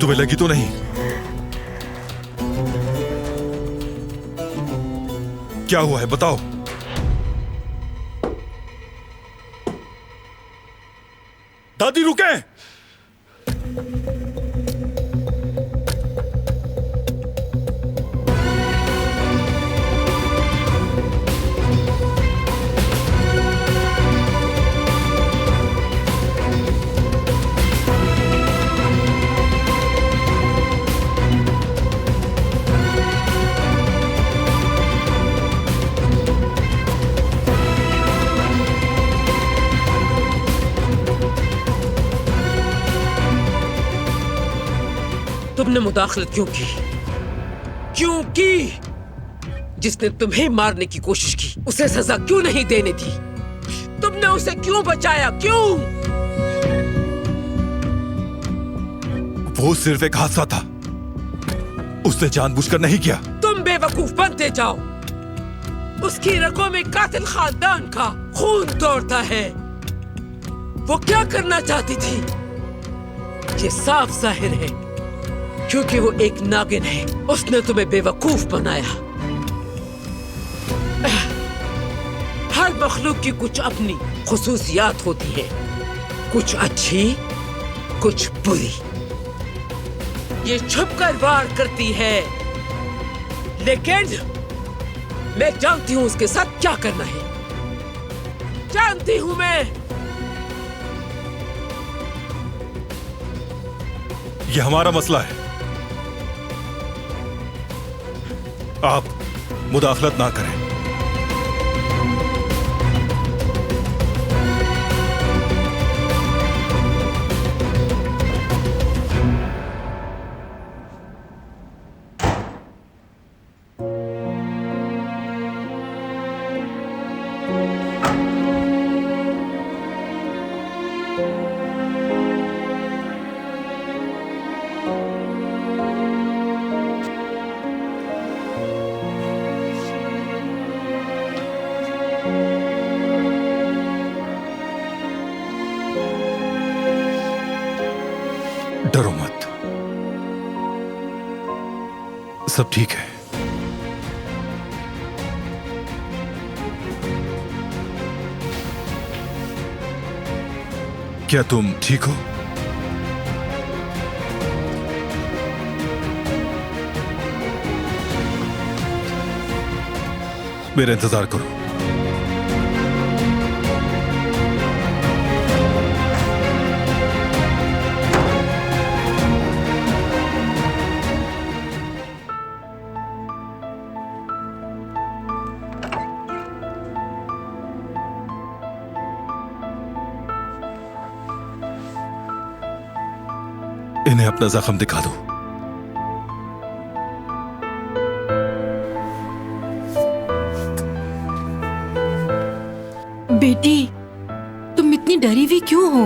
तुम्हें लगी तो नहीं? क्या हुआ है बताओ। दादी रुके। तुमने मुदाखलत क्यों की? क्यों की? जिसने तुम्हें मारने की कोशिश की उसे सजा क्यों नहीं देने दी? तुमने उसे क्यों बचाया? क्यों? वो सिर्फ एक हादसा था, उसने जानबूझकर नहीं किया। तुम बेवकूफ बनते जाओ। उसकी रगों में कातिल खानदान का खून दौड़ता है। वो क्या करना चाहती थी ये साफ जाहिर है, क्योंकि वो एक नागिन है। उसने तुम्हें बेवकूफ बनाया। हर मखलूक की कुछ अपनी खुसूसियात होती है, कुछ अच्छी कुछ बुरी। ये छुपकर वार करती है, लेकिन मैं जानती हूं उसके साथ क्या करना है। जानती हूं मैं। ये हमारा मसला है, आप मुदाखलत ना करें। डरो मत, सब ठीक है। क्या तुम ठीक हो? मेरा इंतजार करो। इन्हें अपना जख्म दिखा दो। बेटी, तुम इतनी डरी हुई क्यों हो?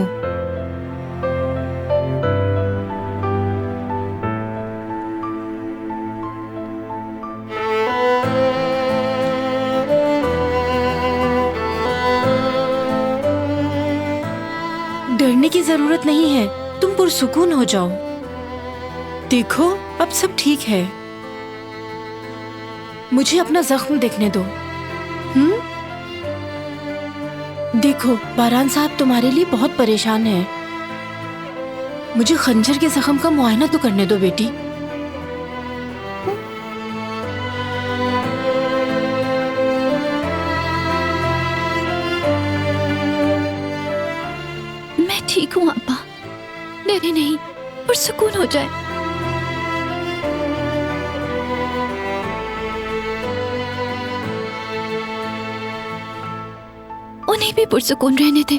डरने की जरूरत नहीं है, तुम पुरसुकून हो जाओ। देखो अब सब ठीक है। मुझे अपना जख्म देखने दो। देखो बारान साहब तुम्हारे लिए बहुत परेशान है। मुझे खंजर के जख्म का मुआयना तो करने दो बेटी। मैं ठीक हूँ अब्बा, डरे नहीं और सुकून हो जाए। उन्हें भी पुरसुकून रहने दे।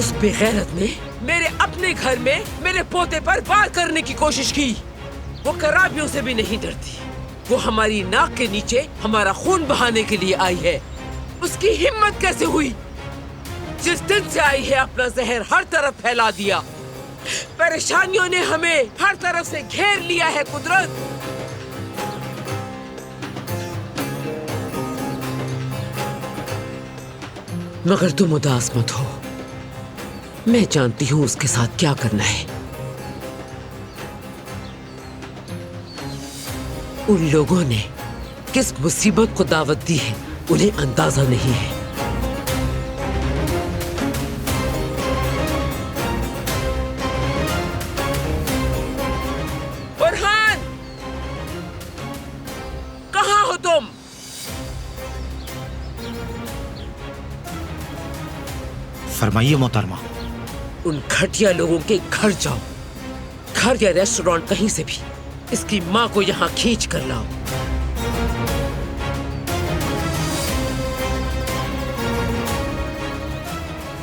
उस बेगैरत ने मेरे अपने घर में मेरे पोते पर वार करने की कोशिश की। वो कराबियों से भी नहीं डरती। वो हमारी नाक के नीचे हमारा खून बहाने के लिए आई है। उसकी हिम्मत कैसे हुई? जिस दिन से आई है अपना जहर हर तरफ फैला दिया। परेशानियों ने हमें हर तरफ से घेर लिया है कुदरत। मगर तुम उदास मत हो, मैं जानती हूं उसके साथ क्या करना है। उन लोगों ने किस मुसीबत को दावत दी है उन्हें अंदाजा नहीं है। फरहान, कहाँ हो तुम? फरमाइए मोहतरमा। उन घटिया लोगों के घर जाओ, घर या रेस्टोरेंट कहीं से भी। इसकी माँ को यहाँ खींच कर लाओ।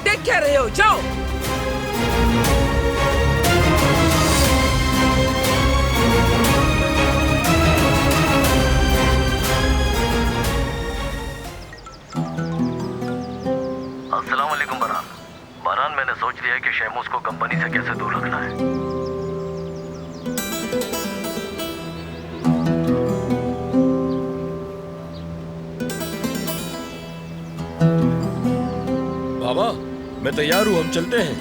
देख क्या रहे हो? जाओ। अस्सलाम वालेकुम बरहान। बरहान, मैंने सोच लिया है कि शहमूज को कंपनी से कैसे दूर रखना है। बाबा, मैं तैयार हूँ, हम चलते हैं।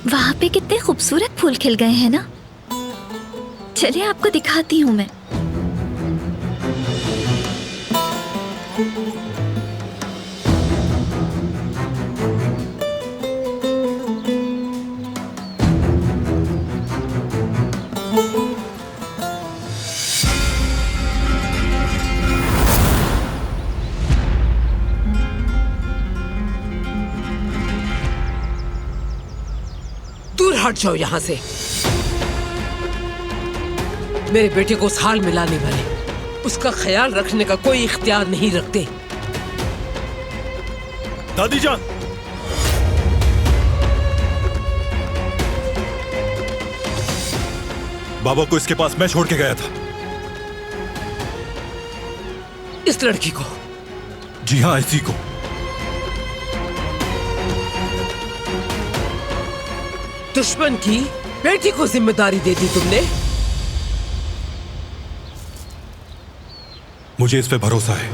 वहाँ पे कितने खूबसूरत फूल खिल गए हैं ना। चलिए आपको दिखाती हूँ मैं। दूर हट जाओ यहाँ से। मेरे बेटे को उस हाल में लाने वाले उसका ख्याल रखने का कोई इख्तियार नहीं रखते। दादी जान, बाबा को इसके पास मैं छोड़ के गया था। इस लड़की को? जी हाँ, इसी को। दुश्मन की बेटी को जिम्मेदारी दे दी तुमने। मुझे इस पे भरोसा है।